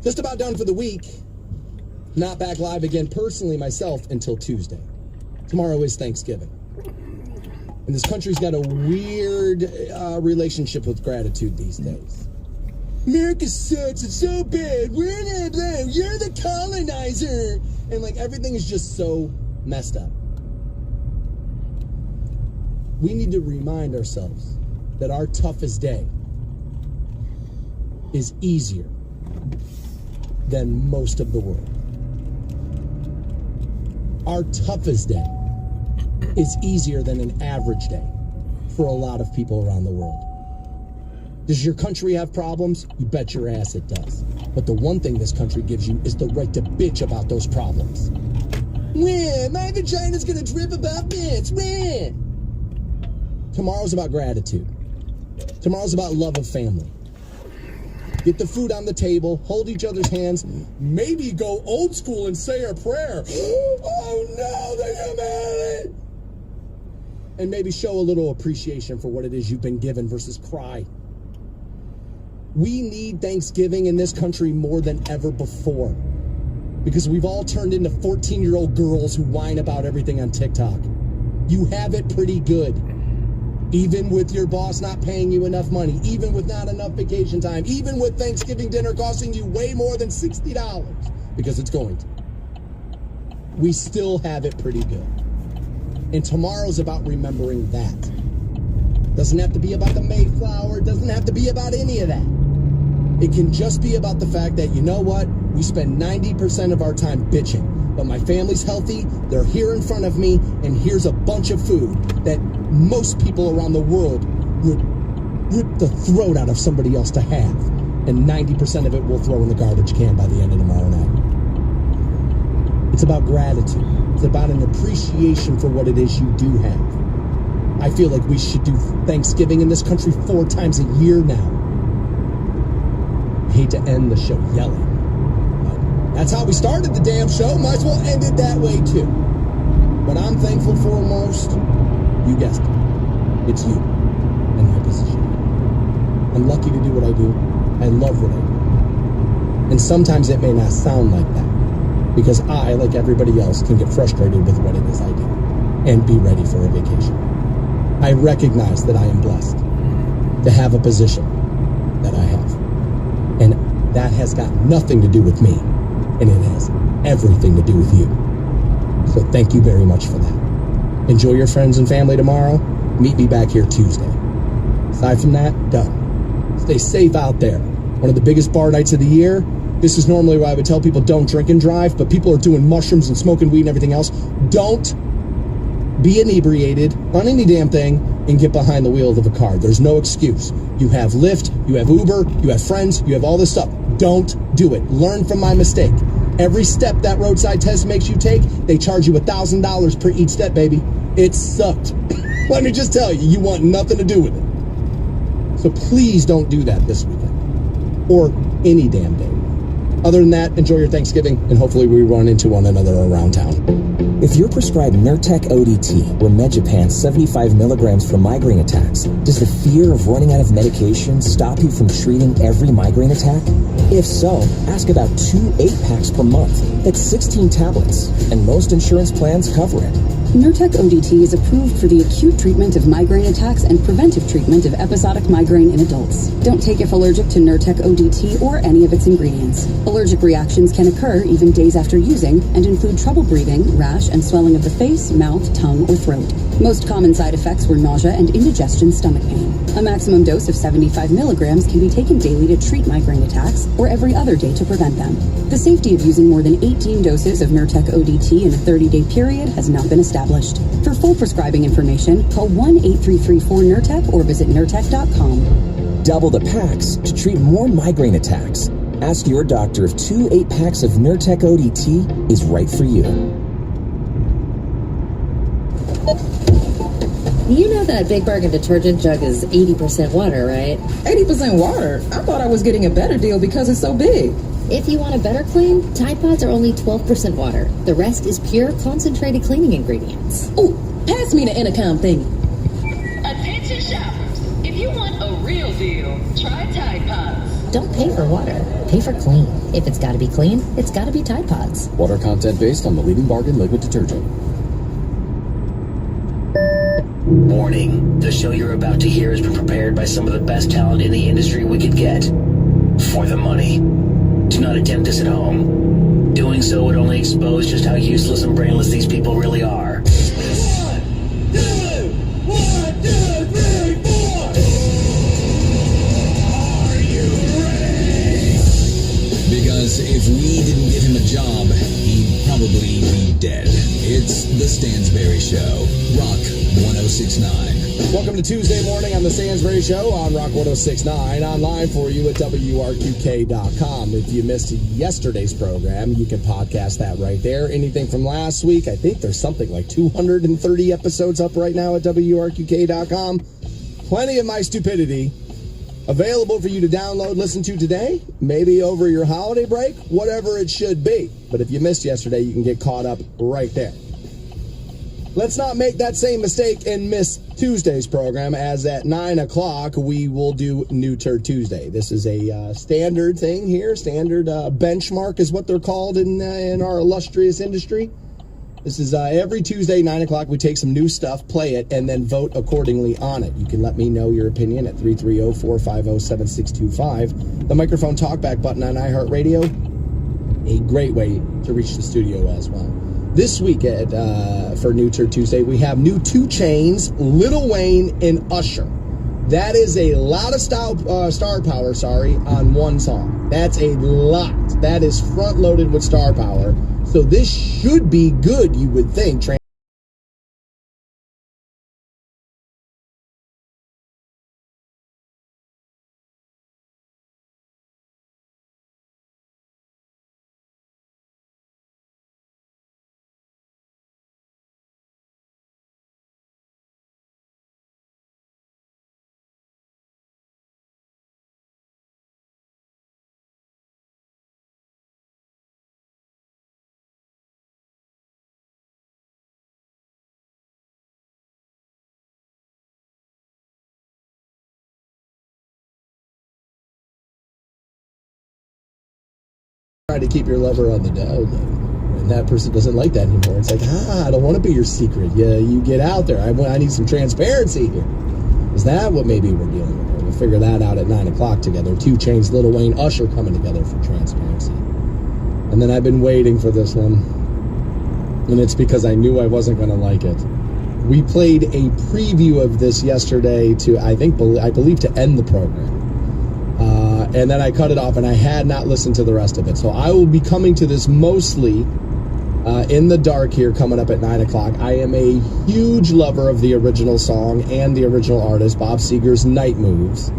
Just about done for the week. Not back live again personally myself until Tuesday. Tomorrow is Thanksgiving. And this country's got a weird relationship with gratitude these days. America sucks. It's so bad. You're the colonizer. And like everything is just so messed up. We need to remind ourselves that our toughest day is easier than most of the world. Our toughest day is easier than an average day for a lot of people around the world. Does your country have problems? You bet your ass it does. But the one thing this country gives you is the right to bitch about those problems. When my vagina's gonna drip about this. When? Tomorrow's about gratitude. Tomorrow's about love of family. Get the food on the table, hold each other's hands, maybe go old school and say a prayer. Oh no, the humanity! And maybe show a little appreciation for what it is you've been given versus cry. We need Thanksgiving in this country more than ever before because we've all turned into 14-year-old girls who whine about everything on TikTok. You have it pretty good. Even with your boss not paying you enough money, even with not enough vacation time, even with Thanksgiving dinner costing you way more than $60, because it's going to. We still have it pretty good. And tomorrow's about remembering that. Doesn't have to be about the Mayflower, doesn't have to be about any of that. It can just be about the fact that, you know what, we spend 90% of our time bitching. But my family's healthy, they're here in front of me, and here's a bunch of food that most people around the world would rip the throat out of somebody else to have. And 90% of it we'll throw in the garbage can by the end of tomorrow night. It's about gratitude. It's about an appreciation for what it is you do have. I feel like we should do Thanksgiving in this country 4 times a year now. I hate to end the show yelling. That's how we started the damn show. Might as well end it that way, too. But I'm thankful for most. You guessed it. It's you and my position. I'm lucky to do what I do. I love what I do. And sometimes it may not sound like that. Because I, like everybody else, can get frustrated with what it is I do. And be ready for a vacation. I recognize that I am blessed to have a position that I have. And that has got nothing to do with me. And it has everything to do with you. So thank you very much for that. Enjoy your friends and family tomorrow. Meet me back here Tuesday. Aside from that, done. Stay safe out there. One of the biggest bar nights of the year. This is normally where I would tell people don't drink and drive, but people are doing mushrooms and smoking weed and everything else. Don't be inebriated on any damn thing and get behind the wheel of a car. There's no excuse. You have Lyft, you have Uber, you have friends, you have all this stuff. Don't do it. Learn from my mistake. Every step that roadside test makes you take, they charge you $1,000 per each step, baby. It sucked. Let me just tell you, you want nothing to do with it. So please don't do that this weekend. Or any damn day. Other than that, enjoy your Thanksgiving, and hopefully we run into one another around town. If you're prescribed Nurtec ODT or Megapan 75 milligrams for migraine attacks, does the fear of running out of medication stop you from treating every migraine attack? If so, ask about 2 8-packs per month. That's 16 tablets, and most insurance plans cover it. Nurtec ODT is approved for the acute treatment of migraine attacks and preventive treatment of episodic migraine in adults. Don't take if allergic to Nurtec ODT or any of its ingredients. Allergic reactions can occur even days after using and include trouble breathing, rash, and swelling of the face, mouth, tongue, or throat. Most common side effects were nausea and indigestion, stomach pain. A maximum dose of 75 milligrams can be taken daily to treat migraine attacks or every other day to prevent them. The safety of using more than 18 doses of Nurtec ODT in a 30-day period has not been established. For full prescribing information, call 1-8334-NURTEC or visit Nurtec.com. Double the packs to treat more migraine attacks. Ask your doctor if 2 8-packs of Nurtec ODT is right for you. You know that Big Bargain detergent jug is 80% water, right? 80% water? I thought I was getting a better deal because it's so big. If you want a better clean, Tide Pods are only 12% water. The rest is pure, concentrated cleaning ingredients. Ooh, pass me the intercom thing. Attention shoppers. If you want a real deal, try Tide Pods. Don't pay for water. Pay for clean. If it's got to be clean, it's got to be Tide Pods. Water content based on the leading bargain liquid detergent. Warning. The show you're about to hear has been prepared by some of the best talent in the industry we could get. For the money. Do not attempt this at home. Doing so would only expose just how useless and brainless these people really are. 1, 2, 1, 2, 3, 4. Are you ready? Because if we didn't give him a job, he'd probably be dead. It's the Stansberry Show. Rock 1069. Welcome to Tuesday morning on the Stansberry Show on Rock 1069. Online for you at WRQK.com. If you missed yesterday's program, you can podcast that right there. Anything from last week, I think there's something like 230 episodes up right now at WRQK.com. Plenty of my stupidity available for you to download, listen to today, maybe over your holiday break, whatever it should be. But if you missed yesterday, you can get caught up right there. Let's not make that same mistake and miss Tuesday's program, as at 9 o'clock we will do New Turd Tuesday. This is a standard thing here. Standard benchmark is what they're called in our illustrious industry. This is every Tuesday, 9 o'clock, we take some new stuff, play it, and then vote accordingly on it. You can let me know your opinion at 330-450-7625. The microphone talkback button on iHeartRadio, a great way to reach the studio as well. This week for New Turd Tuesday, we have new 2 Chainz, Lil Wayne, and Usher. That is a lot of star power, on one song. That's a lot. That is front-loaded with star power. So this should be good, you would think. Try to keep your lover on the down, and that person doesn't like that anymore. It's like, I don't want to be your secret. You get out there. I need some transparency here. Is that what maybe we're dealing with? We'll figure that out at 9 o'clock together. 2 Chainz, Lil Wayne, Usher coming together for transparency. And then I've been waiting for this one, and it's because I knew I wasn't going to like it. We played a preview of this yesterday to, I believe, to end the program. And then I cut it off, and I had not listened to the rest of it. So I will be coming to this mostly in the dark here, coming up at 9 o'clock. I am a huge lover of the original song and the original artist, Bob Seger's Night Moves.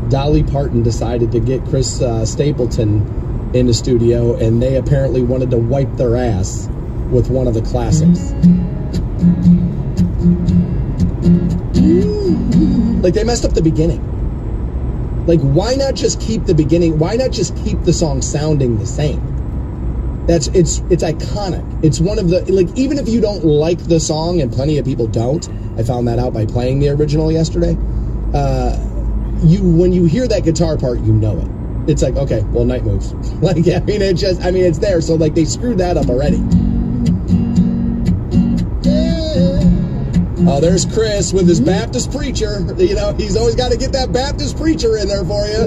Dolly Parton decided to get Chris Stapleton in the studio, and they apparently wanted to wipe their ass with one of the classics. Like, they messed up the beginning. Like, why not just keep the beginning? Why not just keep the song sounding the same? It's iconic. It's one of the, like, even if you don't like the song, and plenty of people don't, I found that out by playing the original yesterday, when you hear that guitar part, you know it. It's like, okay, well, Night Moves. Like, it's there, so, like, they screwed that up already. Oh, there's Chris with his Baptist preacher. You know, he's always got to get that Baptist preacher in there for you.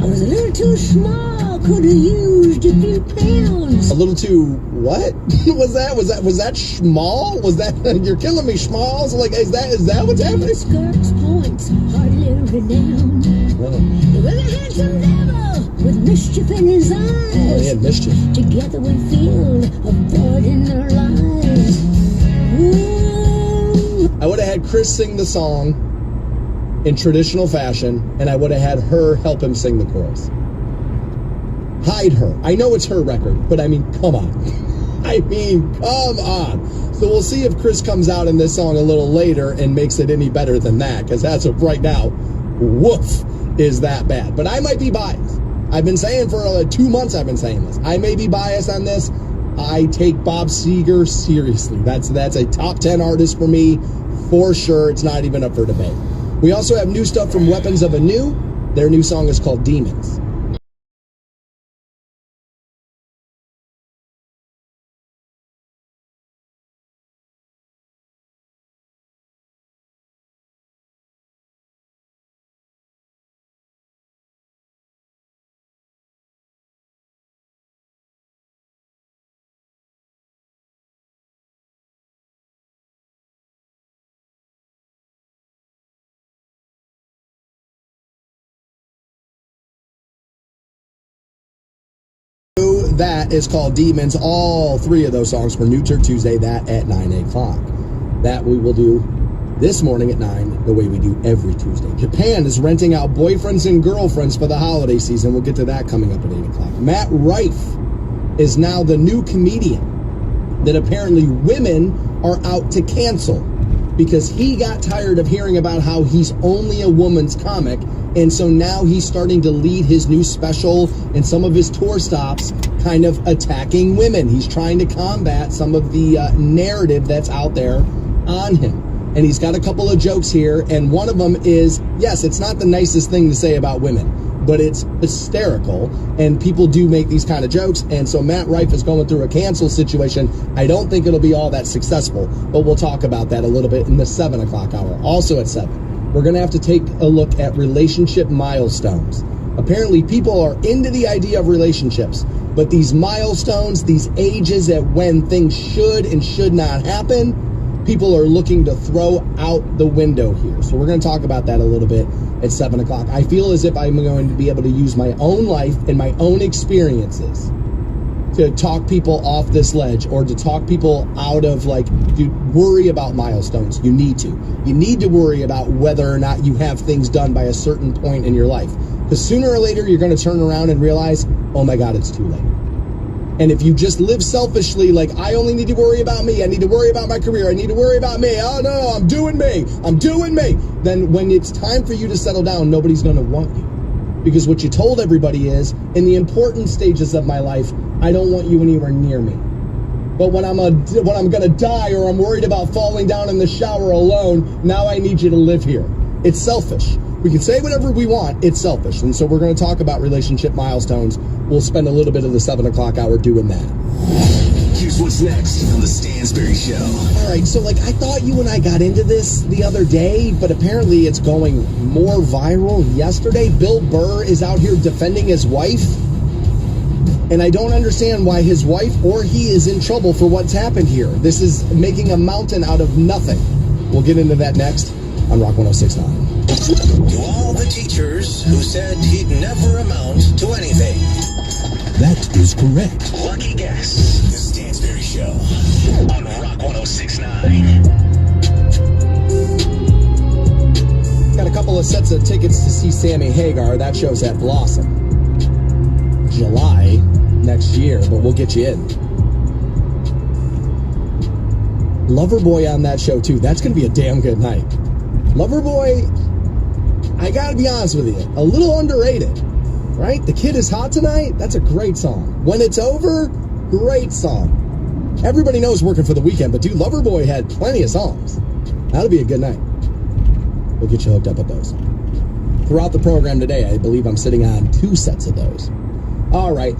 I was a little too small, could have used a few pounds. A little too what? Was that small? Was that you're killing me, Schmalls? Like, is that what's happening? Skirts, points, hardly renowned. There was a handsome devil with mischief in his eyes. Oh, he had mischief. Together we feel a void in our lives. Ooh. I would have had Chris sing the song in traditional fashion, and I would have had her help him sing the chorus. Hide her. I know it's her record, but I mean, come on. Come on. So we'll see if Chris comes out in this song a little later and makes it any better than that, because that's right now, woof, is that bad. But I might be biased. I've been saying for 2 months, I've been saying this. I may be biased on this. I take Bob Seger seriously. That's a top 10 artist for me. For sure, it's not even up for debate. We also have new stuff from Weapons of Anew. Their new song is called Demons. That is called Demons. All three of those songs for New Turk Tuesday, that at 9 o'clock. That we will do this morning at 9, the way we do every Tuesday. Japan is renting out boyfriends and girlfriends for the holiday season. We'll get to that coming up at 8 o'clock. Matt Rife is now the new comedian that apparently women are out to cancel because he got tired of hearing about how he's only a woman's comic. And so now he's starting to lead his new special and some of his tour stops kind of attacking women. He's trying to combat some of the narrative that's out there on him. And he's got a couple of jokes here. And one of them is, yes, it's not the nicest thing to say about women, but it's hysterical. And people do make these kind of jokes. And so Matt Rife is going through a cancel situation. I don't think it'll be all that successful, but we'll talk about that a little bit in the 7 o'clock hour. Also at 7. We're going to have to take a look at relationship milestones. Apparently, people are into the idea of relationships, but these milestones, these ages at when things should and should not happen, people are looking to throw out the window here. So we're going to talk about that a little bit at 7 o'clock. I feel as if I'm going to be able to use my own life and my own experiences to talk people off this ledge or to talk people out of, like, dude, worry about milestones. You need to. You need to worry about whether or not you have things done by a certain point in your life. Because sooner or later, you're going to turn around and realize, oh my God, it's too late. And if you just live selfishly, like, I only need to worry about me, I need to worry about my career, I need to worry about me, oh no, I'm doing me, then when it's time for you to settle down, nobody's going to want you. Because what you told everybody is, in the important stages of my life, I don't want you anywhere near me. But when I'm going to die or I'm worried about falling down in the shower alone, now I need you to live here. It's selfish. We can say whatever we want. It's selfish. And so we're going to talk about relationship milestones. We'll spend a little bit of the 7 o'clock hour doing that. Here's what's next on the Stansberry Show. All right, so like I thought you and I got into this the other day, but apparently it's going more viral. Yesterday, Bill Burr is out here defending his wife. And I don't understand why his wife or he is in trouble for what's happened here. This is making a mountain out of nothing. We'll get into that next on Rock 106.9. To all the teachers who said he'd never amount to anything. That is correct. Lucky guess. The Stansberry Show on Rock 106.9. Got a couple of sets of tickets to see Sammy Hagar. That show's at Blossom. July next year, but we'll get you in. Loverboy on that show too. That's going to be a damn good night. Loverboy, I got to be honest with you, a little underrated, right? The Kid Is Hot Tonight, that's a great song. When It's Over, great song. Everybody knows Working for the Weekend, but dude, Loverboy had plenty of songs. That'll be a good night. We'll get you hooked up with those. Throughout the program today, I believe I'm sitting on 2 sets of those. All right,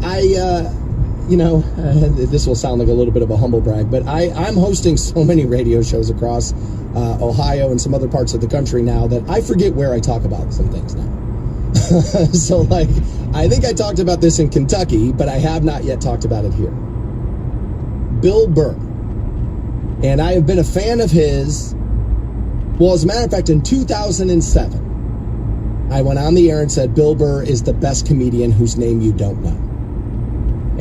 this will sound like a little bit of a humble brag, but I'm hosting so many radio shows across Ohio and some other parts of the country now that I forget where I talk about some things now. So, like, I think I talked about this in Kentucky, but I have not yet talked about it here. Bill Burr. And I have been a fan of his. Well, as a matter of fact, in 2007, I went on the air and said Bill Burr is the best comedian whose name you don't know.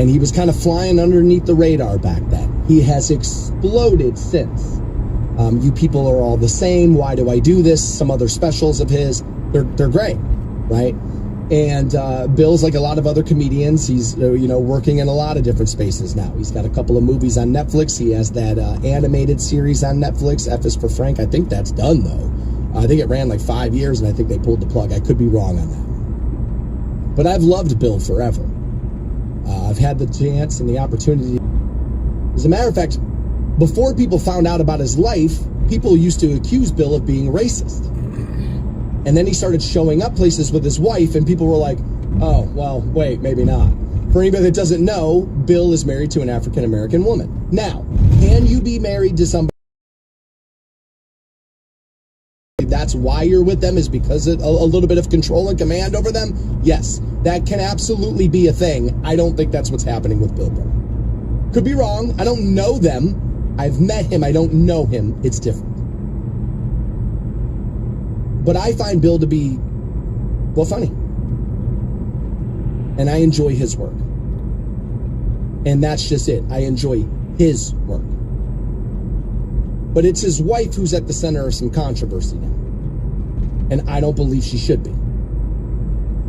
And he was kind of flying underneath the radar back then. He has exploded since. You people are all the same. Why do I do this? Some other specials of his, they're great, right? And Bill's like a lot of other comedians. He's working in a lot of different spaces now. He's got a couple of movies on Netflix. He has that animated series on Netflix, F is for Frank. I think that's done though. I think it ran like 5 years, and I think they pulled the plug. I could be wrong on that. But I've loved Bill forever. I've had the chance and the opportunity. As a matter of fact, before people found out about his life, people used to accuse Bill of being racist. And then he started showing up places with his wife, and people were like, oh, well, wait, maybe not. For anybody that doesn't know, Bill is married to an African-American woman. Now, can you be married to somebody that's why you're with them, is because of a little bit of control and command over them? Yes, that can absolutely be a thing. I don't think that's what's happening with Bill Burr. Could be wrong. I don't know them. I've met him. I don't know him. It's different. But I find Bill to be, well, funny. And I enjoy his work. And that's just it. I enjoy his work. But it's his wife who's at the center of some controversy now. And I don't believe she should be.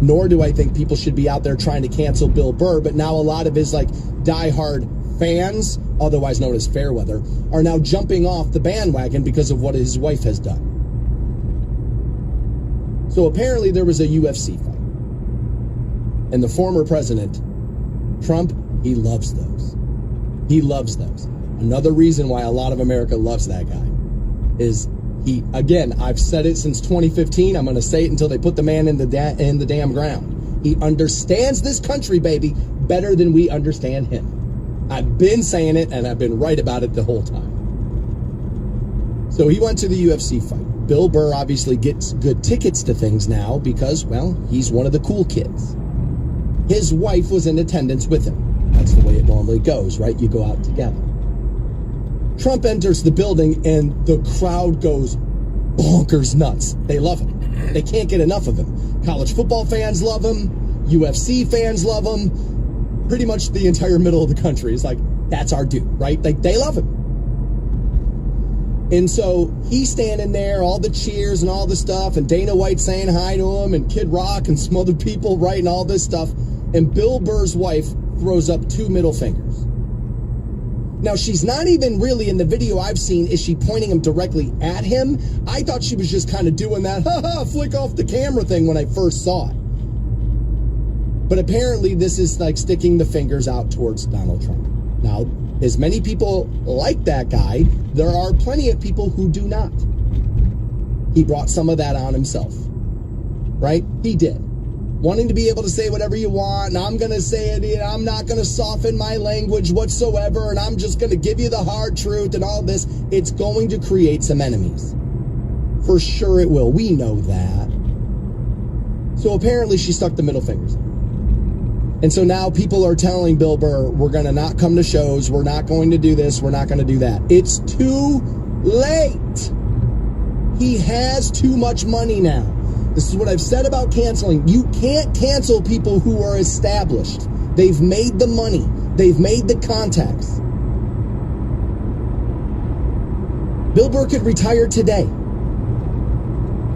Nor do I think people should be out there trying to cancel Bill Burr, but now a lot of his like diehard fans, otherwise known as Fairweather, are now jumping off the bandwagon because of what his wife has done. So apparently there was a UFC fight. And the former president, Trump, he loves those. He loves those. Another reason why a lot of America loves that guy is he, again, I've said it since 2015. I'm going to say it until they put the man in the damn ground. He understands this country, baby, better than we understand him. I've been saying it, and I've been right about it the whole time. So he went to the UFC fight. Bill Burr obviously gets good tickets to things now because, well, he's one of the cool kids. His wife was in attendance with him. That's the way it normally goes, right? You go out together. Trump enters the building and the crowd goes bonkers nuts. They love him. They can't get enough of him. College football fans love him. UFC fans love him. Pretty much the entire middle of the country is like, that's our dude, right? Like, they love him. And so he's standing there, all the cheers and all the stuff, and Dana White saying hi to him, and Kid Rock and some other people writing all this stuff. And Bill Burr's wife throws up 2 middle fingers. Now, she's not even really, in the video I've seen, is she pointing them directly at him? I thought she was just kind of doing that, flick off the camera thing when I first saw it. But apparently this is like sticking the fingers out towards Donald Trump. Now, as many people like that guy, there are plenty of people who do not. He brought some of that on himself, right? He did. Wanting to be able to say whatever you want, and I'm going to say it, I'm not going to soften my language whatsoever, and I'm just going to give you the hard truth and all this. It's going to create some enemies. For sure it will. We know that. So apparently she stuck the middle fingers in. And so now people are telling Bill Burr, we're going to not come to shows, we're not going to do this, we're not going to do that. It's too late. He has too much money now. This is what I've said about canceling. You can't cancel people who are established. They've made the money. They've made the contacts. Bill Burr could retire today.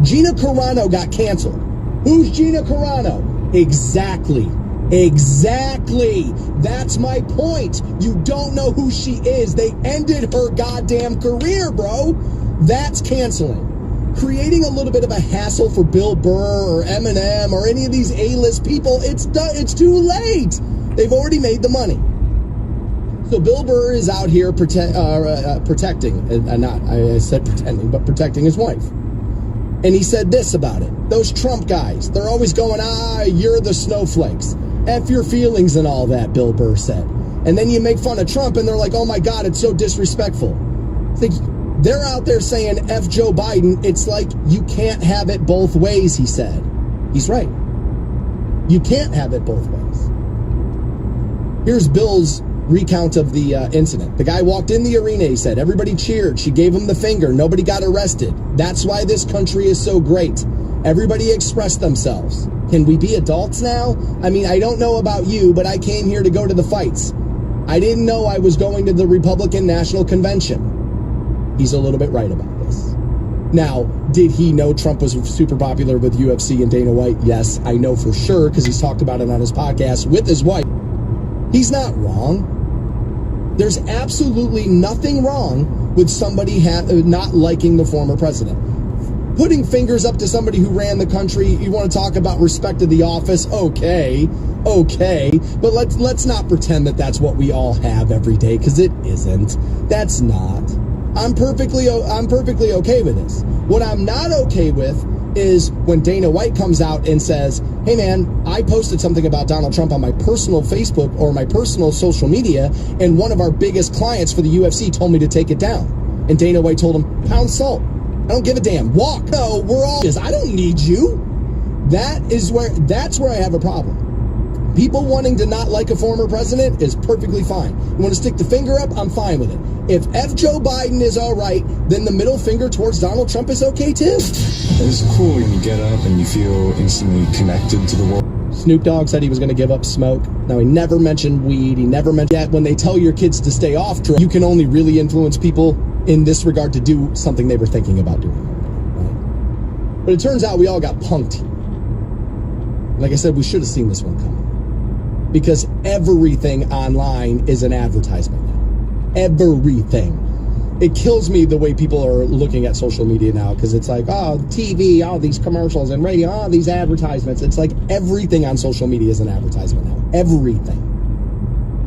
Gina Carano got canceled. Who's Gina Carano? Exactly. That's my point. You don't know who she is. They ended her goddamn career, bro. That's canceling. Creating a little bit of a hassle for Bill Burr or Eminem or any of these A-list people, it's too late. They've already made the money. So Bill Burr is out here protecting, I said pretending, but protecting his wife. And he said this about it. Those Trump guys, they're always going, you're the snowflakes. F your feelings and all that, Bill Burr said. And then you make fun of Trump and they're like, oh my God, it's so disrespectful. It's like, they're out there saying F Joe Biden. It's like you can't have it both ways, he said. He's right. You can't have it both ways. Here's Bill's recount of the incident. The guy walked in the arena, he said. Everybody cheered. She gave him the finger. Nobody got arrested. That's why this country is so great. Everybody expressed themselves. Can we be adults now? I mean, I don't know about you, but I came here to go to the fights. I didn't know I was going to the Republican National Convention. He's a little bit right about this. Now, did he know Trump was super popular with UFC and Dana White? Yes, I know for sure because he's talked about it on his podcast with his wife. He's not wrong. There's absolutely nothing wrong with somebody not liking the former president. Putting fingers up to somebody who ran the country, you want to talk about respect of the office? Okay, but let's not pretend that that's what we all have every day, because it isn't. That's not. I'm perfectly okay with this. What I'm not okay with is when Dana White comes out and says, hey man, I posted something about Donald Trump on my personal Facebook or my personal social media, and one of our biggest clients for the UFC told me to take it down. And Dana White told him, pound salt. I don't give a damn. Walk. No, we're all, I don't need you. That's where I have a problem. People wanting to not like a former president is perfectly fine. You want to stick the finger up? I'm fine with it. If Joe Biden is all right, then the middle finger towards Donald Trump is okay too. It's cool when you get up and you feel instantly connected to the world. Snoop Dogg said he was going to give up smoke. Now, he never mentioned weed. He never mentioned that. When they tell your kids to stay off drugs, you can only really influence people in this regard to do something they were thinking about doing. Right? But it turns out we all got punked. Like I said, we should have seen this one coming. Because everything online is an advertisement now. Everything. It kills me the way people are looking at social media now, because it's like, oh, TV, all these commercials, and radio, all these advertisements. It's like everything on social media is an advertisement now. Everything.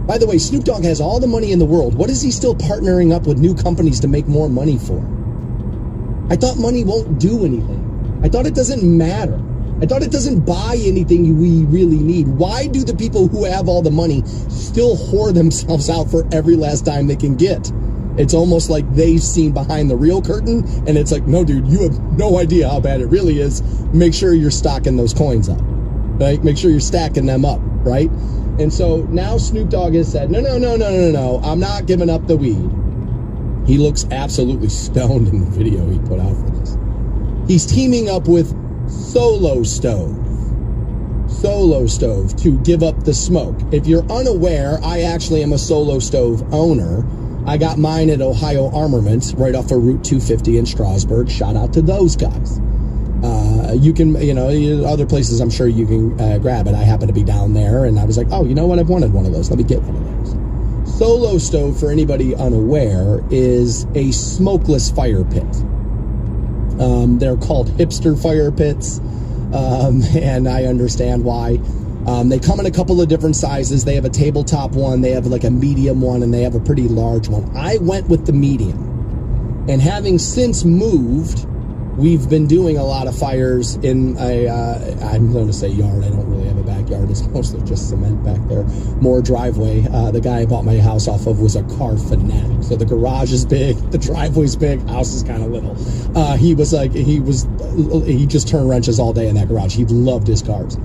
By the way, Snoop Dogg has all the money in the world. What is he still partnering up with new companies to make more money for? I thought money won't do anything. I thought it doesn't matter. I thought it doesn't buy anything we really need. Why do the people who have all the money still whore themselves out for every last dime they can get? It's almost like they've seen behind the real curtain, and it's like, no, dude, you have no idea how bad it really is. Make sure you're stocking those coins up, right? Make sure you're stacking them up, right? And so now Snoop Dogg has said, no, I'm not giving up the weed. He looks absolutely stoned in the video he put out for this. He's teaming up with Solo Stove to give up the smoke. If you're unaware, I actually am a Solo Stove owner. I got mine at Ohio Armament right off of Route 250 in Strasburg. Shout out to those guys. You can, other places I'm sure you can grab it. I happen to be down there, and I was like, oh, you know what? I've wanted one of those. Let me get one of those. Solo Stove, for anybody unaware, is a smokeless fire pit. They're called hipster fire pits, and I understand why. They come in a couple of different sizes. They have a tabletop one, they have like a medium one, and they have a pretty large one. I went with the medium, and having since moved, we've been doing a lot of fires in I'm going to say yard. I don't really have a backyard. It's mostly just cement back there. More driveway. The guy I bought my house off of was a car fanatic. So the garage is big, the driveway's big, house is kind of little. He just turned wrenches all day in that garage. He loved his cars.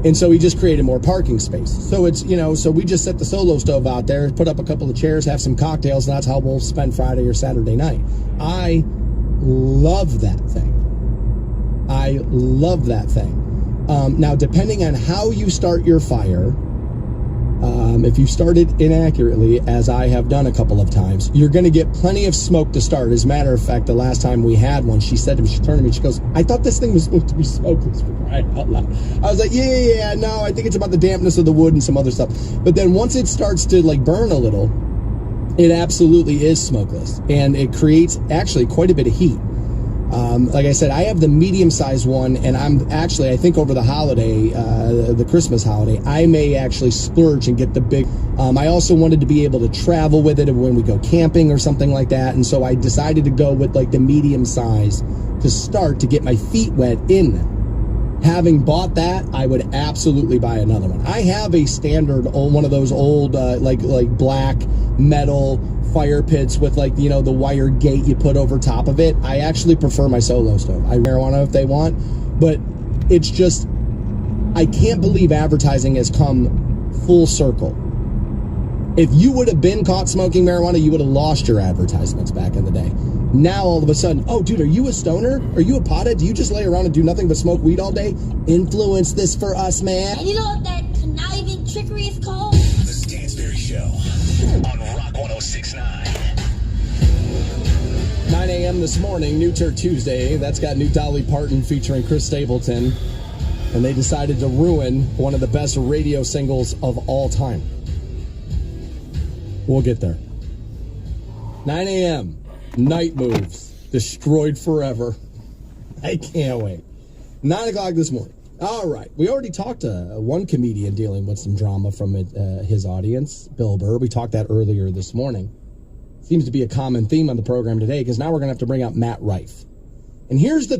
And so he just created more parking space. So it's, so we just set the Solo Stove out there, put up a couple of chairs, have some cocktails, and that's how we'll spend Friday or Saturday night. I love that thing. Now, depending on how you start your fire, if you start it inaccurately, as I have done a couple of times, you're going to get plenty of smoke to start. As a matter of fact, the last time we had one, she said to me, she turned to me, she goes, I thought this thing was supposed to be smokeless, for crying out loud. I was like, yeah, no, I think it's about the dampness of the wood and some other stuff. But then once it starts to burn a little, it absolutely is smokeless, and it creates actually quite a bit of heat. Like I said, I have the medium-sized one, and I think over the holiday, the Christmas holiday, I may actually splurge and get the big. I also wanted to be able to travel with it when we go camping or something like that, and so I decided to go with the medium size to start to get my feet wet in them. Having bought that, I would absolutely buy another one. I have a standard one of those old like black metal fire pits with the wire gate you put over top of it. I actually prefer my Solo Stove. I marijuana if they want, but it's just, I can't believe advertising has come full circle. If you would have been caught smoking marijuana, you would have lost your advertisements back in the day. Now all of a sudden, oh dude, are you a stoner? Are you a pothead? Do you just lay around and do nothing but smoke weed all day? Influence this for us, man. And you know what that conniving trickery is called? The Stansberry Show on Rock 106.9. 9 a.m. this morning, New Turk Tuesday. That's got new Dolly Parton featuring Chris Stapleton. And they decided to ruin one of the best radio singles of all time. We'll get there. 9 a.m. Night Moves. Destroyed Forever. I can't wait. 9 o'clock this morning. All right. We already talked to one comedian dealing with some drama from his audience, Bill Burr. We talked that earlier this morning. Seems to be a common theme on the program today, because now we're going to have to bring out Matt Rife. And here's the